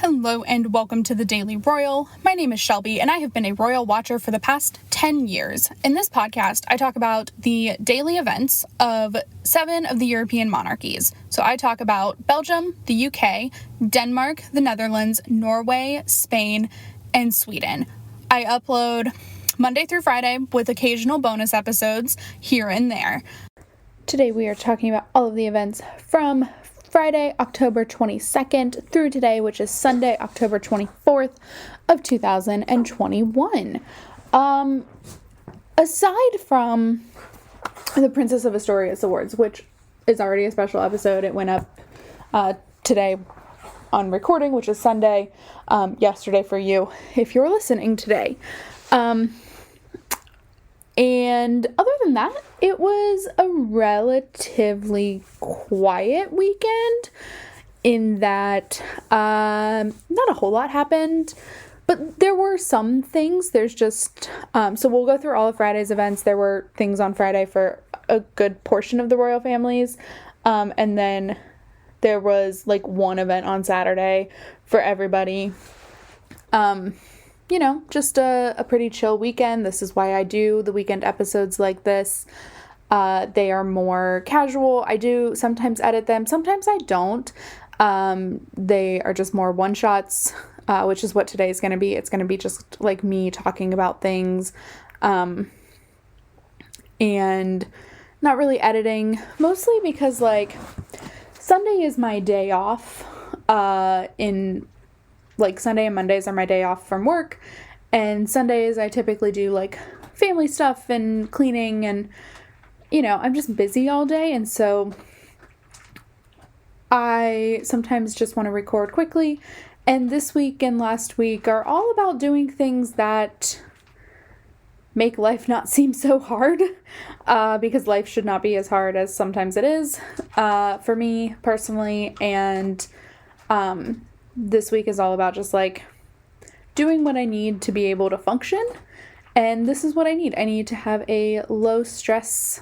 Hello and welcome to the Daily Royal. My name is Shelby and I have been a royal watcher for the past 10 years. In this podcast, I talk about the daily events of 7 of the European monarchies. So I talk about Belgium, the UK, Denmark, the Netherlands, Norway, Spain, and Sweden. I upload Monday through Friday with occasional bonus episodes here and there. Today we are talking about all of the events from Friday, October 22nd through today, which is Sunday, October 24th of 2021. Aside from the Princess of Asturias Awards, which is already a special episode, it went up today on recording, which is Sunday, yesterday for you, if you're listening today. And other than that, it was a relatively quiet weekend in that not a whole lot happened, but there were some things. There's just, so we'll go through all of Friday's events. There were things on Friday for a good portion of the royal families. And then there was like one event on Saturday for everybody. Just a pretty chill weekend. This is why I do the weekend episodes like this. They are more casual. I do sometimes edit them. Sometimes I don't. They are just more one-shots, which is what today is going to be. It's going to be just like me talking about things, and not really editing, mostly because like Sunday is my day off, Sunday and Mondays are my day off from work, and Sundays I typically do like family stuff and cleaning, and I'm just busy all day, and so I sometimes just want to record quickly. And this week and last week are all about doing things that make life not seem so hard, because life should not be as hard as sometimes it is, for me personally, and this week is all about just like doing what I need to be able to function. And this is what I need. I need to have a low stress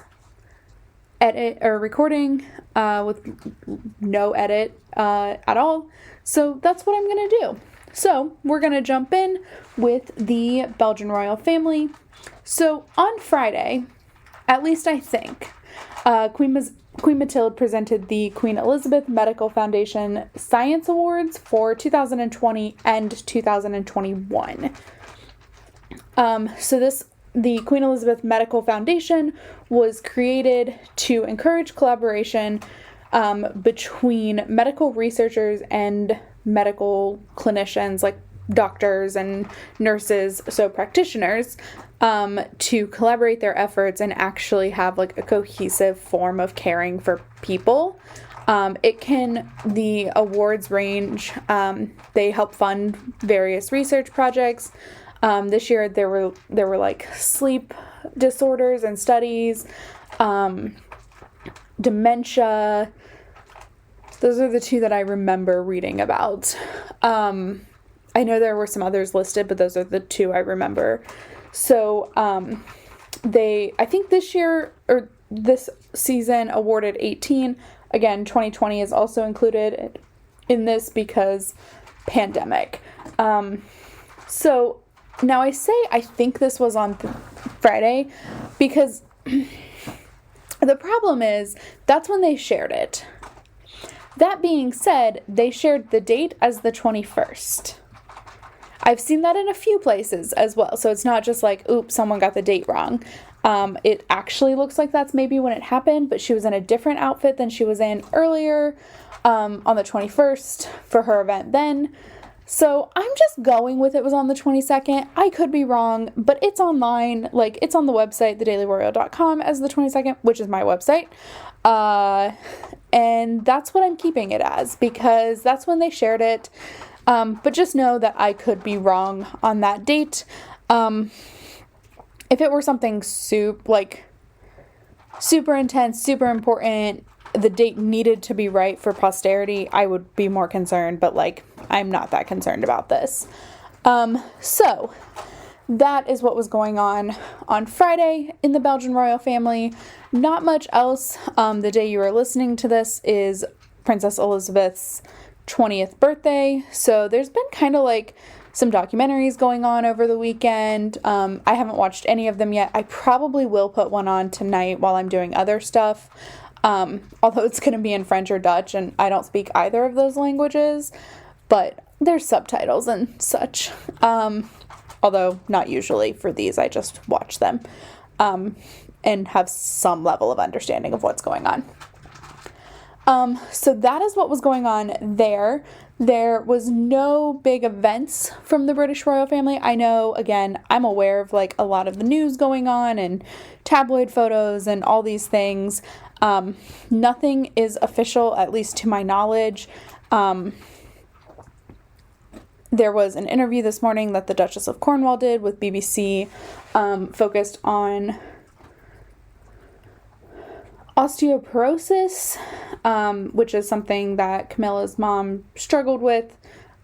edit or recording with no edit at all. So that's what I'm going to do. So we're going to jump in with the Belgian royal family. So on Friday, at least I think, Queen Mathilde presented the Queen Elizabeth Medical Foundation Science Awards for 2020 and 2021. The Queen Elizabeth Medical Foundation was created to encourage collaboration between medical researchers and medical clinicians, like doctors and nurses, so practitioners, to collaborate their efforts and actually have like a cohesive form of caring for people. The awards range, they help fund various research projects. This year there were like sleep disorders and studies, dementia. Those are the two that I remember reading about. I know there were some others listed, but those are the two I remember. So, I think this year, or this season, awarded 18. Again, 2020 is also included in this because pandemic. So, now I say I think this was on Friday because the problem is that's when they shared it. That being said, they shared the date as the 21st. I've seen that in a few places as well, so it's not just like, oops, someone got the date wrong. It actually looks like that's maybe when it happened, but she was in a different outfit than she was in earlier, on the 21st for her event then. So I'm just going with it was on the 22nd. I could be wrong, but it's online, like it's on the website, thedailyroyal.com, as the 22nd, which is my website. And that's what I'm keeping it as because that's when they shared it. But just know that I could be wrong on that date. If it were something super intense, super important, the date needed to be right for posterity, I would be more concerned, but I'm not that concerned about this. So that is what was going on Friday in the Belgian royal family. Not much else. The day you are listening to this is Princess Elizabeth's 20th birthday. So there's been kind of like some documentaries going on over the weekend. I haven't watched any of them yet. I probably will put one on tonight while I'm doing other stuff. Although it's going to be in French or Dutch, and I don't speak either of those languages, but there's subtitles and such. Although not usually for these, I just watch them, and have some level of understanding of what's going on. So that is what was going on there. There was no big events from the British royal family. I know, again, I'm aware of like a lot of the news going on and tabloid photos and all these things. Nothing is official, at least to my knowledge. There was an interview this morning that the Duchess of Cornwall did with BBC, focused on osteoporosis, which is something that Camilla's mom struggled with.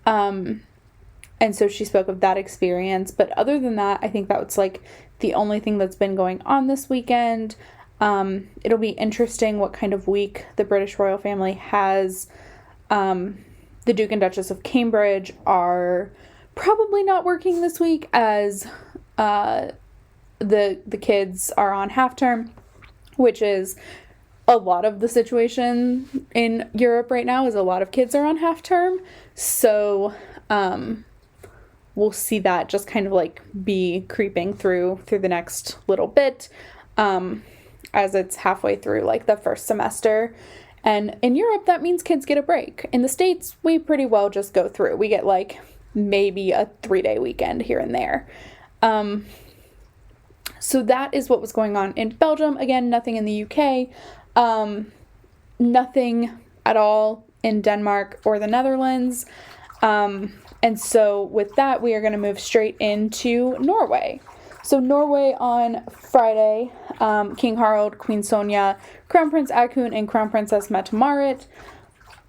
And so she spoke of that experience. But other than that, I think that's like the only thing that's been going on this weekend. It'll be interesting what kind of week the British royal family has. The Duke and Duchess of Cambridge are probably not working this week, as the kids are on half term, which is a lot of the situation in Europe right now, is a lot of kids are on half term. So we'll see that just kind of like be creeping through the next little bit, as it's halfway through like the first semester. And in Europe, that means kids get a break. In the States, we pretty well just go through. We get like maybe a 3-day weekend here and there. So that is what was going on in Belgium. Again, nothing in the UK. Nothing at all in Denmark or the Netherlands. And so with that, we are going to move straight into Norway. So Norway on Friday, King Harald, Queen Sonja, Crown Prince Haakon, and Crown Princess Mette-Marit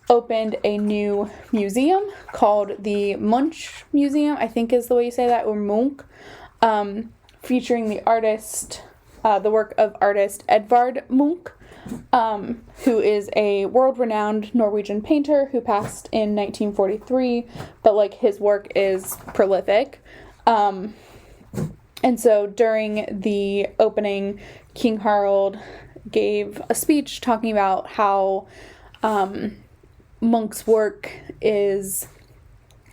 opened a new museum called the Munch Museum, I think is the way you say that, or Munch, featuring the work of artist Edvard Munch, who is a world-renowned Norwegian painter who passed in 1943, but like his work is prolific. And so during the opening, King Harald gave a speech talking about how Munch's work is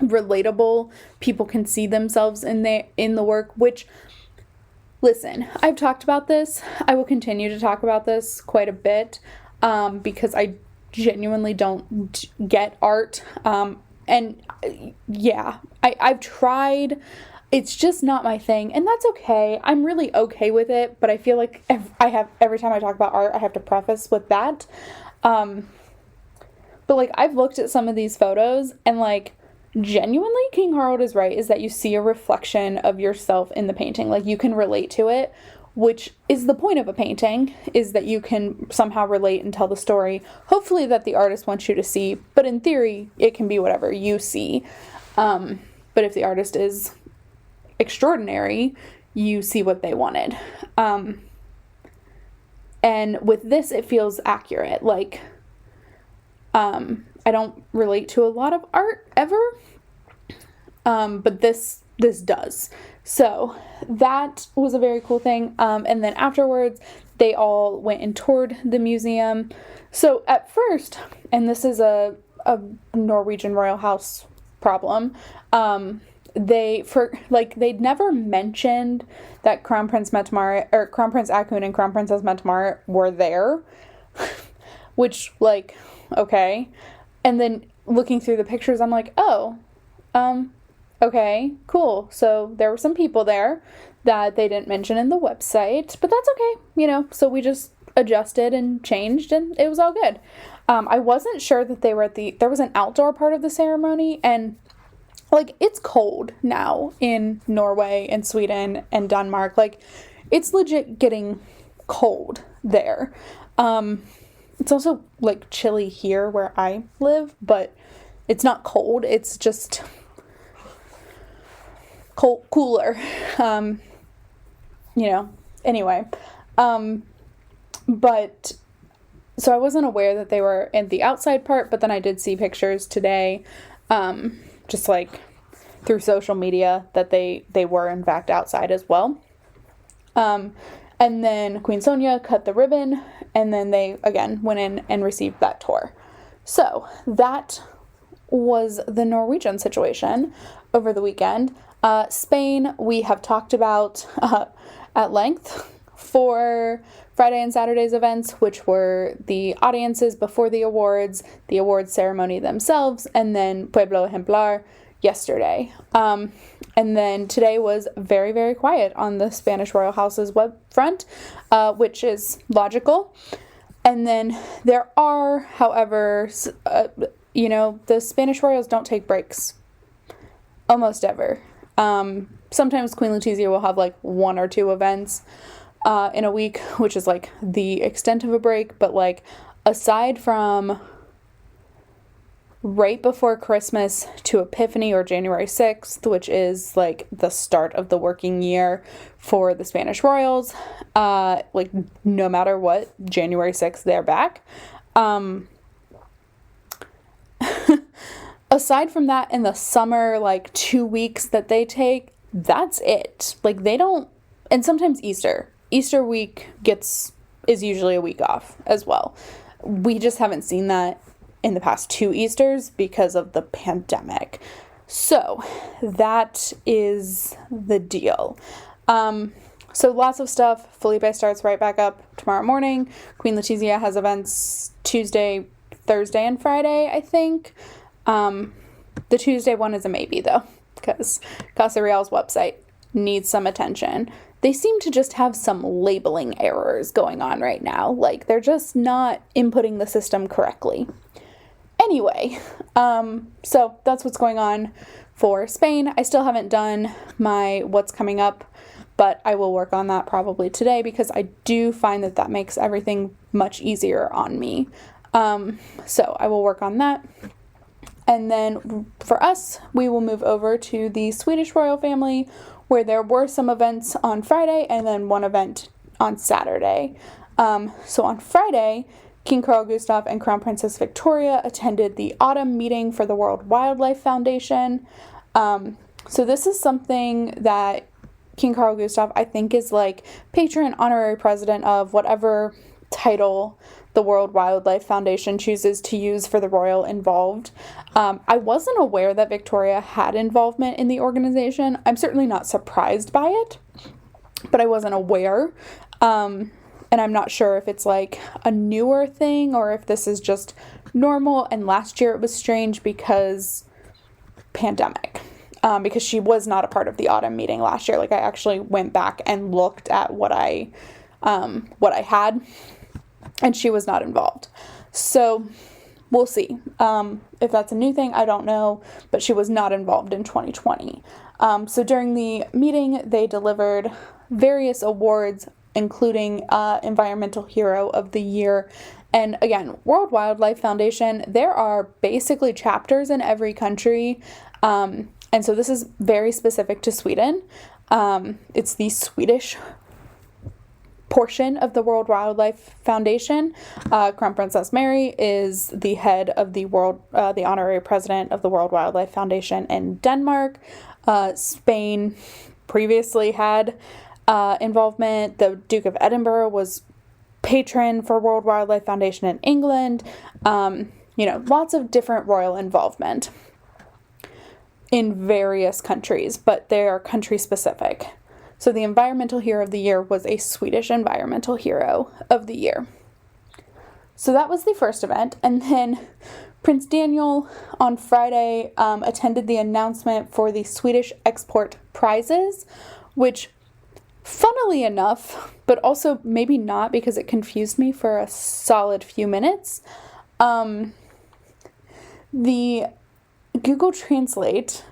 relatable. People can see themselves in the work, which, listen, I've talked about this. I will continue to talk about this quite a bit, because I genuinely don't get art. And yeah, I've tried. It's just not my thing, and that's okay. I'm really okay with it, but I feel like every time I talk about art, I have to preface with that. But like, I've looked at some of these photos, and like, genuinely, King Harald is right, is that you see a reflection of yourself in the painting. Like, you can relate to it, which is the point of a painting, is that you can somehow relate and tell the story, hopefully that the artist wants you to see, but in theory, it can be whatever you see. But if the artist is extraordinary, you see what they wanted. And with this, it feels accurate. Like, I don't relate to a lot of art ever, but this does. So that was a very cool thing. And then afterwards, they all went and toured the museum. So at first, and this is a Norwegian royal house problem, they'd never mentioned that Crown Prince Mette-Marit, or Crown Prince Haakon and Crown Princess Mette-Marit were there, which, like, okay. And then looking through the pictures, I'm like, oh, okay, cool. So there were some people there that they didn't mention in the website, but that's okay, so we just adjusted and changed, and it was all good. I wasn't sure that they were there was an outdoor part of the ceremony, and like, it's cold now in Norway and Sweden and Denmark. Like, it's legit getting cold there. It's also, like, chilly here where I live, but it's not cold. It's just cooler. Anyway. But so I wasn't aware that they were in the outside part, but then I did see pictures today, just like through social media, that they were in fact outside as well. And then Queen Sonja cut the ribbon, and then they again went in and received that tour. So that was the Norwegian situation over the weekend. Spain, we have talked about at length for Friday and Saturday's events, which were the audiences before the awards ceremony themselves, and then Pueblo Ejemplar yesterday. And then today was very, very quiet on the Spanish Royal House's web front, which is logical. And then there are, however, the Spanish royals don't take breaks almost ever. Sometimes Queen Letizia will have like 1 or 2 events in a week, which is like the extent of a break. But like aside from right before Christmas to Epiphany or January 6th, which is like the start of the working year for the Spanish royals, like no matter what, January 6th, they're back. Aside from that, in the summer, like 2 weeks that they take, that's it. Like they don't, and sometimes Easter week is usually a week off as well. We just haven't seen that in the past 2 Easters because of the pandemic. So that is the deal. So lots of stuff. Felipe starts right back up tomorrow morning. Queen Letizia has events Tuesday, Thursday, and Friday, I think. The Tuesday one is a maybe though, because Casa Real's website needs some attention. They seem to just have some labeling errors going on right now. Like they're just not inputting the system correctly. Anyway, so that's what's going on for Spain. I still haven't done my what's coming up, but I will work on that probably today because I do find that makes everything much easier on me. So I will work on that. And then for us, we will move over to the Swedish royal family, where there were some events on Friday and then one event on Saturday. So on Friday, King Carl Gustaf and Crown Princess Victoria attended the autumn meeting for the World Wildlife Foundation. So this is something that King Carl Gustaf, I think, is like patron, honorary president of whatever title the World Wildlife Foundation chooses to use for the royal involved. I wasn't aware that Victoria had involvement in the organization. I'm certainly not surprised by it, but I wasn't aware. And I'm not sure if it's like a newer thing or if this is just normal. And last year it was strange because pandemic. Because she was not a part of the autumn meeting last year. Like I actually went back and looked at what I had, and she was not involved. So we'll see. If that's a new thing, I don't know, but she was not involved in 2020. So during the meeting, they delivered various awards, including Environmental Hero of the Year. And again, World Wildlife Foundation, there are basically chapters in every country. And so this is very specific to Sweden. It's the Swedish portion of the World Wildlife Foundation. Crown Princess Mary is the head of the honorary president of the World Wildlife Foundation in Denmark. Spain previously had involvement. The Duke of Edinburgh was patron for World Wildlife Foundation in England. Lots of different royal involvement in various countries, but they are country specific. So the Environmental Hero of the Year was a Swedish Environmental Hero of the Year. So that was the first event. And then Prince Daniel on Friday attended the announcement for the Swedish Export Prizes, which, funnily enough, but also maybe not because it confused me for a solid few minutes, the Google Translate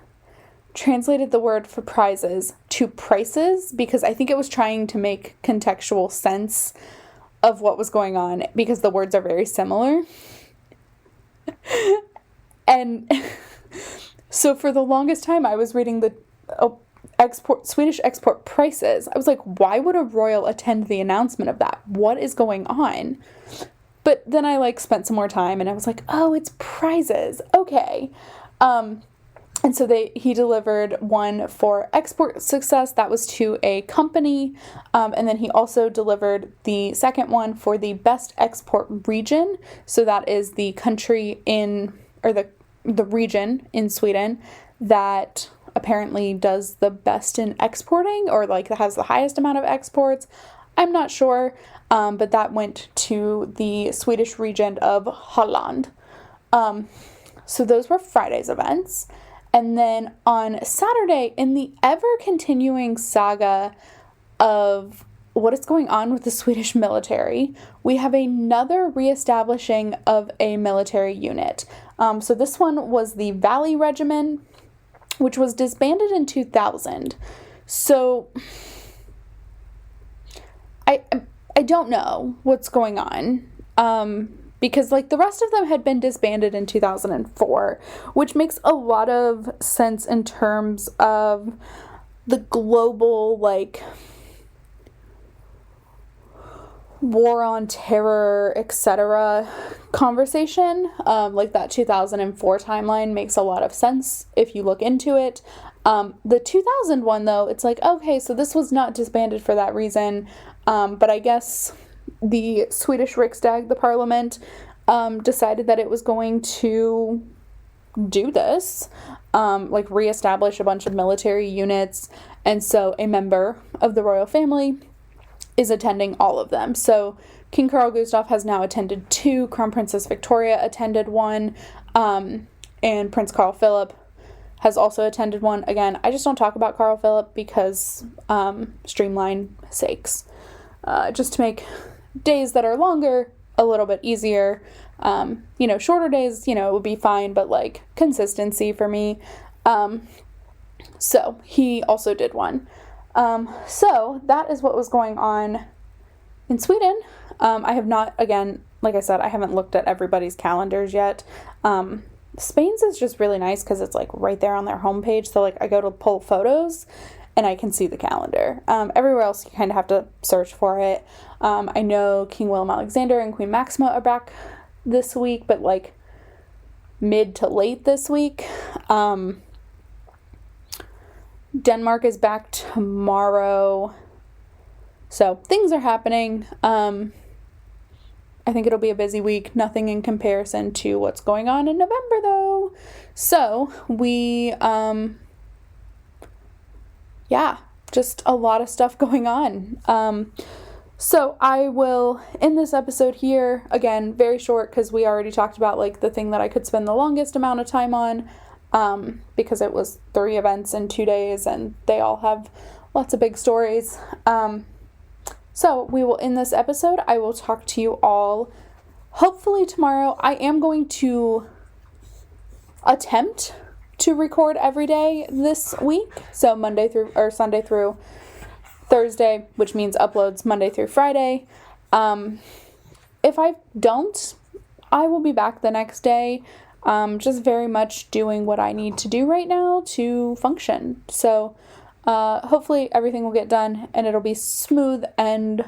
translated the word for prizes to prices because I think it was trying to make contextual sense of what was going on because the words are very similar. And so for the longest time I was reading the Swedish export prices. I was like, why would a royal attend the announcement of that? What is going on? But then I like spent some more time and I was like, oh, it's prizes. Okay. And so he delivered one for export success. That was to a company. And then he also delivered the second one for the best export region. So that is the country or the region in Sweden that apparently does the best in exporting, or like that has the highest amount of exports. I'm not sure. But that went to the Swedish region of Holland. So those were Friday's events. And then on Saturday, in the ever-continuing saga of what is going on with the Swedish military, we have another reestablishing of a military unit. So this one was the Valley Regiment, which was disbanded in 2000. So I don't know what's going on. Because like the rest of them had been disbanded in 2004, which makes a lot of sense in terms of the global like war on terror, etc. conversation. Like that 2004 timeline makes a lot of sense if you look into it. The 2001 though, it's like, okay, so this was not disbanded for that reason, but I guess the Swedish Riksdag, the parliament, decided that it was going to do this, like reestablish a bunch of military units, and so a member of the royal family is attending all of them. So King Carl Gustaf has now attended 2, Crown Princess Victoria attended 1, and Prince Carl Philip has also attended 1. Again, I just don't talk about Carl Philip because streamline sakes, just to make days that are longer a little bit easier. Shorter days, it would be fine, but like consistency for me. So he also did 1. So that is what was going on in Sweden. I have not, again, like I said, I haven't looked at everybody's calendars yet. Spain's is just really nice because it's like right there on their homepage. So like I go to pull photos and I can see the calendar. Everywhere else, you kind of have to search for it. I know King Willem-Alexander and Queen Maxima are back this week, but like mid to late this week. Denmark is back tomorrow. So things are happening. I think it'll be a busy week. Nothing in comparison to what's going on in November, though. So we... just a lot of stuff going on. So I will end this episode here. Again, very short because we already talked about like the thing that I could spend the longest amount of time on, because it was 3 events in 2 days and they all have lots of big stories. So we will end this episode. I will talk to you all hopefully tomorrow. I am going to attempt to record every day this week. So Sunday through Thursday, which means uploads Monday through Friday. If I don't, I will be back the next day. Just very much doing what I need to do right now to function. So hopefully everything will get done and it'll be smooth and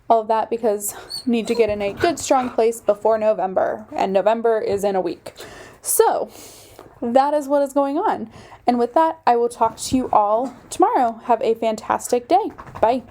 all of that, because I need to get in a good strong place before November, and November is in a week. So that is what is going on. And with that, I will talk to you all tomorrow. Have a fantastic day. Bye.